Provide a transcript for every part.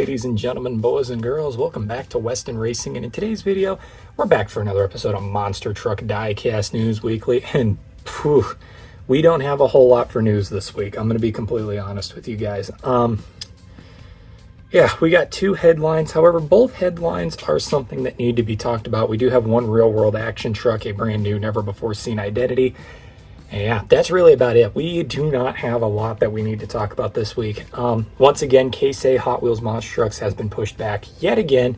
ladies and gentlemen, boys and girls, welcome back to Weston Racing, and in today's video, we're back for another episode of Monster Truck Diecast News Weekly, and we don't have a whole lot for news this week. I'm going to be completely honest with you guys. Yeah, we got two headlines. However, both headlines are something that need to be talked about. We do have one real-world action truck, a brand new, never-before-seen identity. And yeah, that's really about it. We do not have a lot that we need to talk about this week. Once again, Case A Hot Wheels Monster Trucks has been pushed back yet again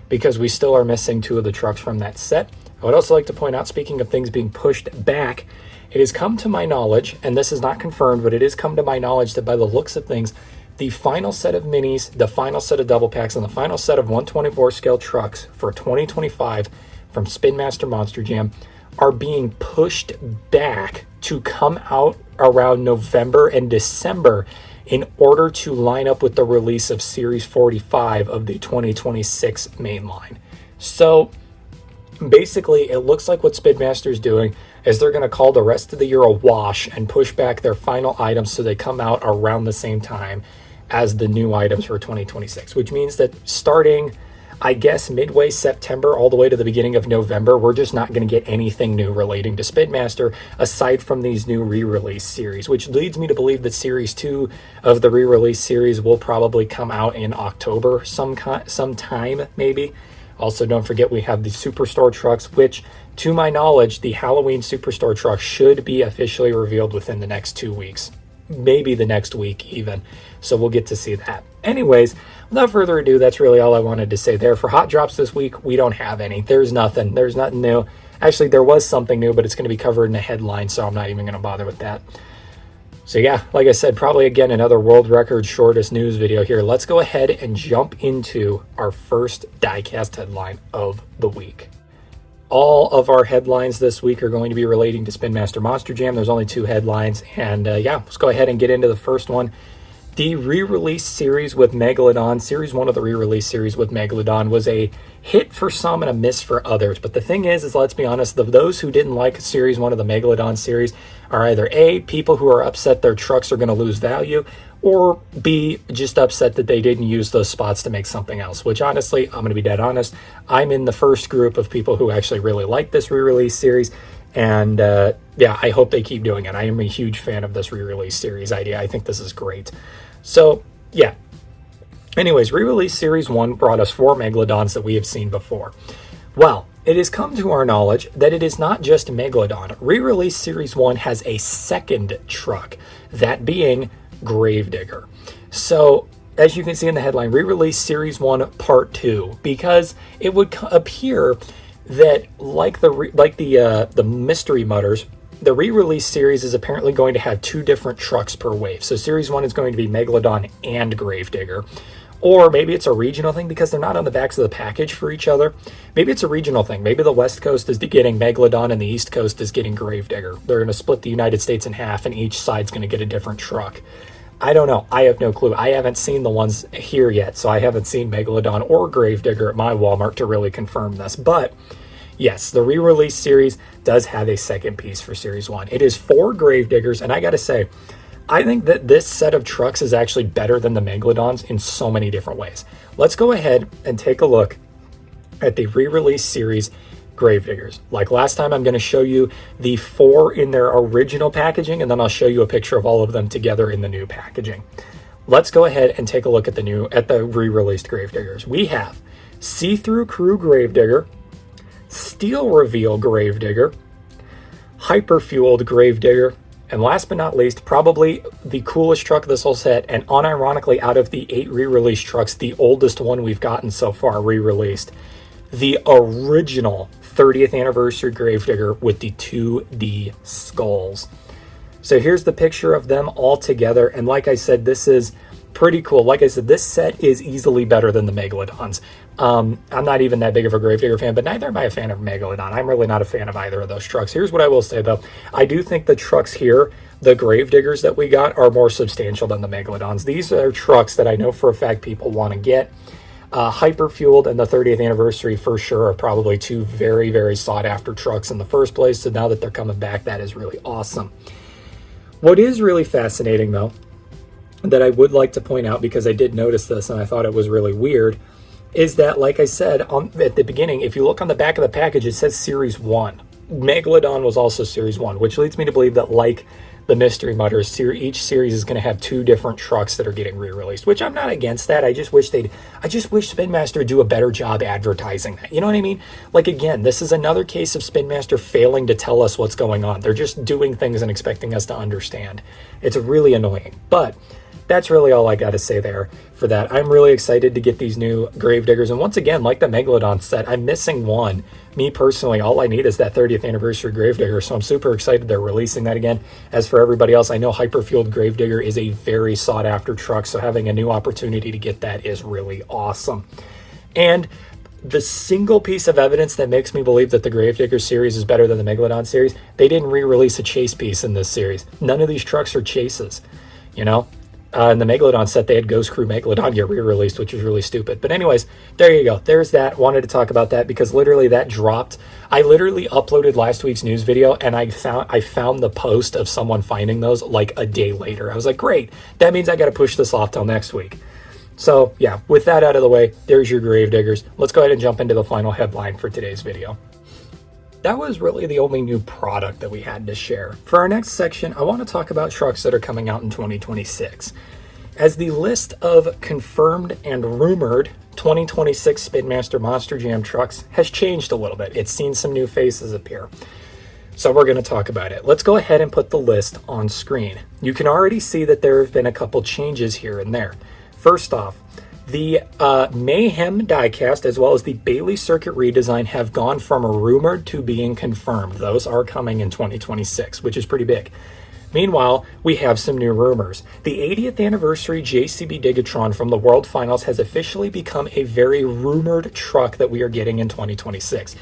because we still are missing two of the trucks from that set. I would also like to point out, speaking of things being pushed back, it has come to my knowledge, and this is not confirmed, but it has come to my knowledge that by the looks of things, the final set of minis, the final set of double packs, and the final set of 124 scale trucks for 2025 from Spin Master Monster Jam are being pushed back to come out around November and December in order to line up with the release of Series 45 of the 2026 mainline. So basically, it looks like what Spin Master's doing is they're going to call the rest of the year a wash and push back their final items so they come out around the same time as the new items for 2026, which means that starting, I guess, midway September all the way to the beginning of November, we're just not going to get anything new relating to Spin Master aside from these new re-release series, which leads me to believe that Series 2 of the re-release series will probably come out in October sometime, maybe. Also, don't forget we have the Superstore trucks, which, to my knowledge, the Halloween Superstore truck should be officially revealed within the next 2 weeks. Maybe the next week even. So we'll get to see that. Anyways, without further ado, that's really all I wanted to say there. For hot drops this week, we don't have any. There's nothing new. Actually, there was something new, but it's going to be covered in a headline, so I'm not even going to bother with that. So yeah, like I said, probably again another world record shortest news video here. Let's go ahead and jump into our first diecast headline of the week. All of our headlines this week are going to be relating to Spin Master Monster Jam. There's only two headlines, and yeah, let's go ahead and get into the first one. The re-release series with Megalodon, Series 1 of the re-release series with Megalodon, was a hit for some and a miss for others. But the thing is let's be honest, those who didn't like Series 1 of the Megalodon series are either A, people who are upset their trucks are going to lose value, or B, just upset that they didn't use those spots to make something else, which honestly, I'm going to be dead honest, I'm in the first group of people who actually really like this re-release series. And yeah, I hope they keep doing it. I am a huge fan of this re-release series idea. I think this is great. So yeah, anyways, re-release Series 1 brought us 4 Megalodons that we have seen before. Well, it has come to our knowledge that it is not just Megalodon. Re-release Series 1 has a second truck, that being Gravedigger. So as you can see in the headline, re-release Series 1 Part 2, because it would appear that like the Mystery Mutters, the re-release series is apparently going to have 2 different trucks per wave. So Series 1 is going to be Megalodon and Gravedigger. Or maybe it's a regional thing because they're not on the backs of the package for each other. Maybe it's a regional thing. Maybe the West Coast is getting Megalodon and the East Coast is getting Gravedigger. They're going to split the United States in half and each side's going to get a different truck. I don't know. I have no clue. I haven't seen the ones here yet, so I haven't seen Megalodon or Gravedigger at my Walmart to really confirm this. But yes, the re-release series does have a second piece for Series 1. It is 4 Gravediggers, and I gotta say, I think that this set of trucks is actually better than the Megalodons in so many different ways. Let's go ahead and take a look at the re-release series Gravediggers. Like last time, I'm going to show you the 4 in their original packaging, and then I'll show you a picture of all of them together in the new packaging. Let's go ahead and take a look at the re-released Gravediggers. We have See-Through Crew Gravedigger, Steel Reveal Gravedigger, Hyper-Fueled Gravedigger, and last but not least, probably the coolest truck of this whole set, and unironically out of the 8 re-release trucks, the oldest one we've gotten so far re-released, the original 30th anniversary Gravedigger with the 2D skulls. So here's the picture of them all together, and like I said, this is pretty cool. Like I said, this set is easily better than the Megalodons. I'm not even that big of a Gravedigger fan, but neither am I a fan of Megalodon. I'm really not a fan of either of those trucks. Here's what I will say, though. I do think the trucks here, the Gravediggers that we got, are more substantial than the Megalodons. These are trucks that I know for a fact people want to get. Hyper-Fueled and the 30th anniversary for sure are probably 2 very, very sought-after trucks in the first place. So now that they're coming back, that is really awesome. What is really fascinating, though, that I would like to point out, because I did notice this and I thought it was really weird, is that, like I said at the beginning, if you look on the back of the package, it says Series 1. Megalodon was also Series 1, which leads me to believe that, like the Mystery Mutters, each series is going to have 2 different trucks that are getting re-released, which I'm not against that. I just wish Spin Master would do a better job advertising that. You know what I mean? Like, again, this is another case of Spin Master failing to tell us what's going on. They're just doing things and expecting us to understand. It's really annoying. But that's really all I got to say there for that. I'm really excited to get these new Gravediggers. And once again, like the Megalodon set, I'm missing one. Me personally, all I need is that 30th anniversary Gravedigger. So I'm super excited they're releasing that again. As for everybody else, I know Hyperfueled Gravedigger is a very sought after truck. So having a new opportunity to get that is really awesome. And the single piece of evidence that makes me believe that the Gravedigger series is better than the Megalodon series, they didn't re-release a chase piece in this series. None of these trucks are chases, you know? In the Megalodon set, they had Ghost Crew Megalodon get re-released, which was really stupid. But anyways, there you go. There's that. Wanted to talk about that because literally that dropped. I literally uploaded last week's news video, and I found the post of someone finding those like a day later. I was like, great. That means I got to push this off till next week. So yeah, with that out of the way, there's your Gravediggers. Let's go ahead and jump into the final headline for today's video. That was really the only new product that we had to share. For our next section, I want to talk about trucks that are coming out in 2026. As the list of confirmed and rumored 2026 Spin Master Monster Jam trucks has changed a little bit. It's seen some new faces appear. So we're going to talk about it. Let's go ahead and put the list on screen. You can already see that there have been a couple changes here and there. First off, the Mayhem diecast as well as the Bailey circuit redesign have gone from rumored to being confirmed. Those are coming in 2026, which is pretty big. Meanwhile, we have some new rumors. The 80th anniversary JCB Digatron from the World Finals has officially become a very rumored truck that we are getting in 2026.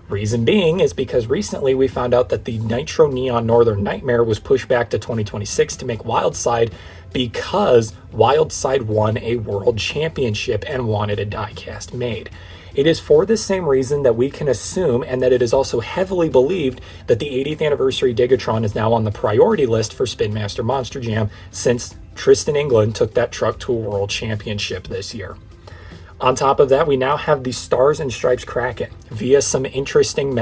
Reason being is because recently we found out that the Nitro Neon Northern Nightmare was pushed back to 2026 to make Wildside because Wildside won a world championship and wanted a diecast made. It is for the same reason that we can assume, and that it is also heavily believed, that the 80th anniversary Digatron is now on the priority list for Spin Master Monster Jam since Tristan England took that truck to a world championship this year. On top of that, we now have the Stars and Stripes Kraken via some interesting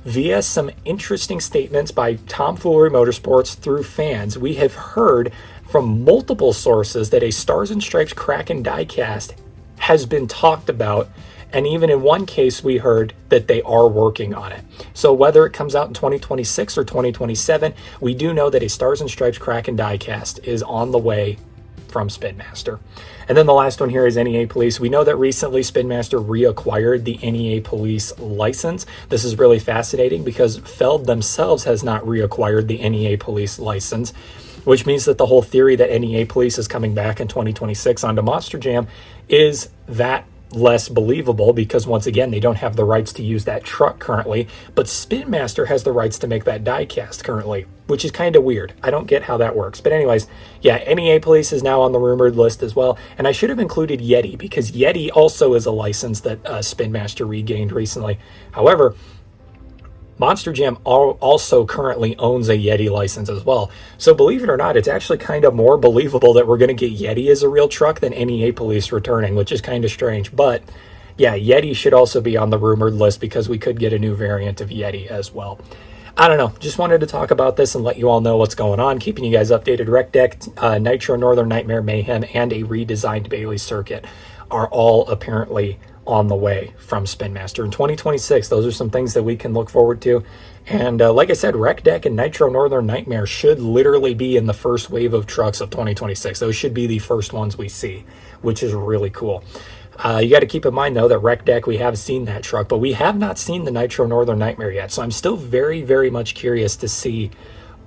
Via some interesting statements by Tomfoolery Motorsports through fans, we have heard from multiple sources that a Stars and Stripes Kraken diecast has been talked about, and even in one case we heard that they are working on it. So whether it comes out in 2026 or 2027, we do know that a Stars and Stripes Kraken diecast is on the way from Spin Master. And then the last one here is NEA Police. We know that recently Spin Master reacquired the NEA Police license. This is really fascinating because Feld themselves has not reacquired the NEA Police license, which means that the whole theory that NEA Police is coming back in 2026 onto Monster Jam is that less believable because, once again, they don't have the rights to use that truck currently, but Spin Master has the rights to make that diecast currently, which is kind of weird. I don't get how that works. But anyways, yeah, NEA Police is now on the rumored list as well, and I should have included Yeti because Yeti also is a license that Spin Master regained recently. However, Monster Jam also currently owns a Yeti license as well. So believe it or not, it's actually kind of more believable that we're going to get Yeti as a real truck than NEA Police returning, which is kind of strange. But yeah, Yeti should also be on the rumored list because we could get a new variant of Yeti as well. I don't know. Just wanted to talk about this and let you all know what's going on. Keeping you guys updated. Rec Deck, Nitro Northern Nightmare Mayhem, and a redesigned Bailey circuit are all apparently on the way from Spin Master in 2026. Those are some things that we can look forward to. And like I said, Rec Deck and Nitro Northern Nightmare should literally be in the first wave of trucks of 2026. Those should be the first ones we see, which is really cool. You got to keep in mind, though, that Rec Deck, we have seen that truck, but we have not seen the Nitro Northern Nightmare yet. So I'm still very, very much curious to see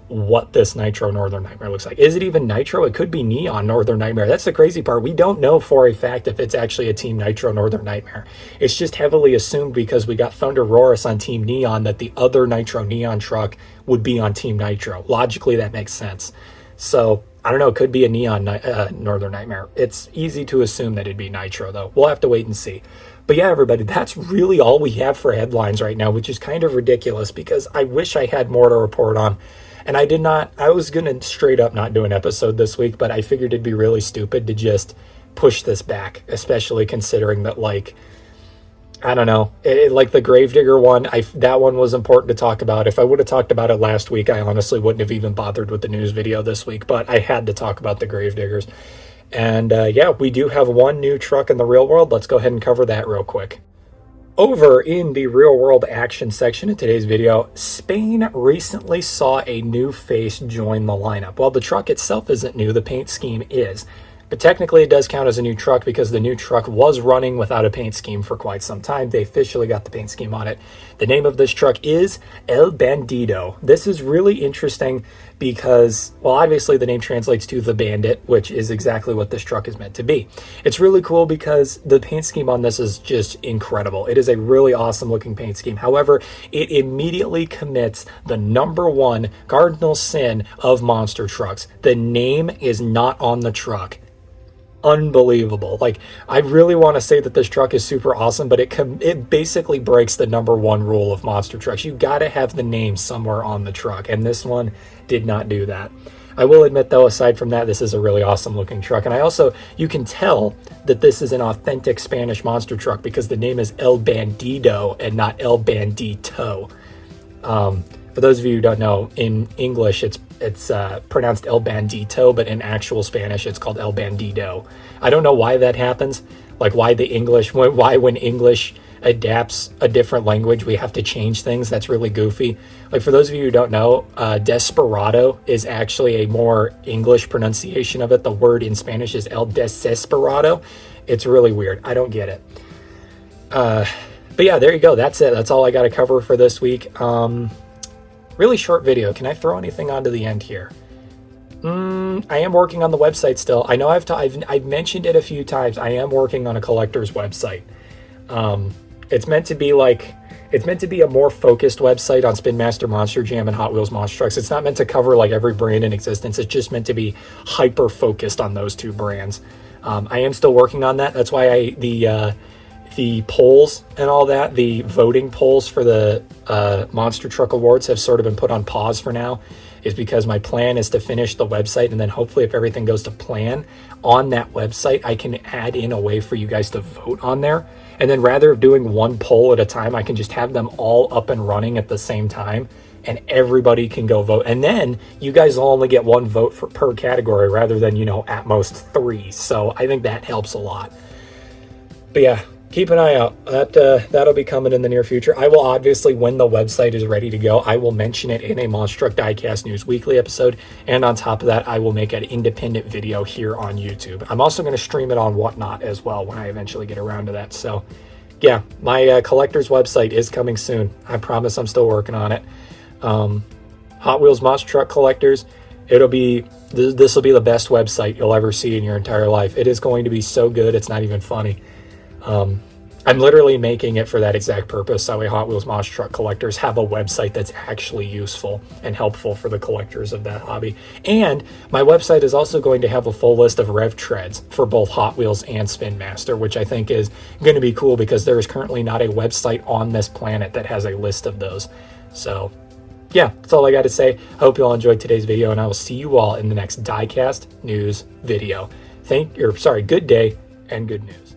what this Nitro Northern Nightmare looks like. Is it even Nitro? It could be Neon Northern Nightmare. That's the crazy part. We don't know for a fact if it's actually a Team Nitro Northern Nightmare. It's just heavily assumed because we got Thunder Roris on Team Neon that the other Nitro Neon truck would be on Team Nitro. Logically, that makes sense. So I don't know. It could be a Neon Northern Nightmare. It's easy to assume that it'd be Nitro, though. We'll have to wait and see. But yeah, everybody, that's really all we have for headlines right now, which is kind of ridiculous because I wish I had more to report on. And I was going to straight up not do an episode this week, but I figured it'd be really stupid to just push this back, especially considering that, like, I don't know, like the Gravedigger one, that one was important to talk about. If I would have talked about it last week, I honestly wouldn't have even bothered with the news video this week, but I had to talk about the Gravediggers. And yeah, we do have one new truck in the real world. Let's go ahead and cover that real quick. Over in the real world action section of today's video, Spain recently saw a new face join the lineup. While the truck itself isn't new, the paint scheme is. But technically it does count as a new truck because the new truck was running without a paint scheme for quite some time. They officially got the paint scheme on it. The name of this truck is El Bandido. This is really interesting because, well, obviously the name translates to the bandit, which is exactly what this truck is meant to be. It's really cool because the paint scheme on this is just incredible. It is a really awesome looking paint scheme. However, it immediately commits the #1 cardinal sin of monster trucks. The name is not on the truck. Unbelievable. Like, I really want to say that this truck is super awesome, but it basically breaks the #1 rule of monster trucks. You got to have the name somewhere on the truck, and this one did not do that. I will admit, though, aside from that, this is a really awesome looking truck. And you can tell that this is an authentic Spanish monster truck because the name is El Bandido and not El Bandito. For those of you who don't know, in English it's pronounced El Bandito, but in actual Spanish it's called El Bandido. I don't know why that happens, like why when English adapts a different language we have to change things. That's really goofy. Like, for those of you who don't know, desperado is actually a more English pronunciation of it. The word in Spanish is El Desesperado. It's really weird. I don't get it. But yeah, there you go. That's it. That's all I got to cover for this week. Really short video. Can I throw anything onto the end here? I am working on the website still. I know I've mentioned it a few times. I am working on a collector's website. It's meant to be a more focused website on Spin Master Monster Jam and Hot Wheels Monster Trucks. It's not meant to cover like every brand in existence. It's just meant to be hyper focused on those two brands. I am still working on that. That's why the polls and all that, the voting polls for the Monster Truck Awards have sort of been put on pause for now, is because my plan is to finish the website, and then hopefully if everything goes to plan on that website, I can add in a way for you guys to vote on there. And then rather of doing one poll at a time, I can just have them all up and running at the same time, and everybody can go vote. And then you guys will only get one vote per category rather than, at most 3. So I think that helps a lot. But yeah, keep an eye out. That'll be coming in the near future. I will obviously, when the website is ready to go, I will mention it in a Monster Truck Diecast News Weekly episode. And on top of that, I will make an independent video here on YouTube. I'm also going to stream it on Whatnot as well when I eventually get around to that. So yeah, my collector's website is coming soon. I promise I'm still working on it. Hot Wheels Monster Truck Collectors, this will be the best website you'll ever see in your entire life. It is going to be so good, it's not even funny. I'm literally making it for that exact purpose. That way Hot Wheels Monster Truck collectors have a website that's actually useful and helpful for the collectors of that hobby. And my website is also going to have a full list of rev treads for both Hot Wheels and Spin Master, which I think is going to be cool because there is currently not a website on this planet that has a list of those. So yeah, that's all I got to say. Hope you all enjoyed today's video, and I will see you all in the next Diecast News video. Good day and good news.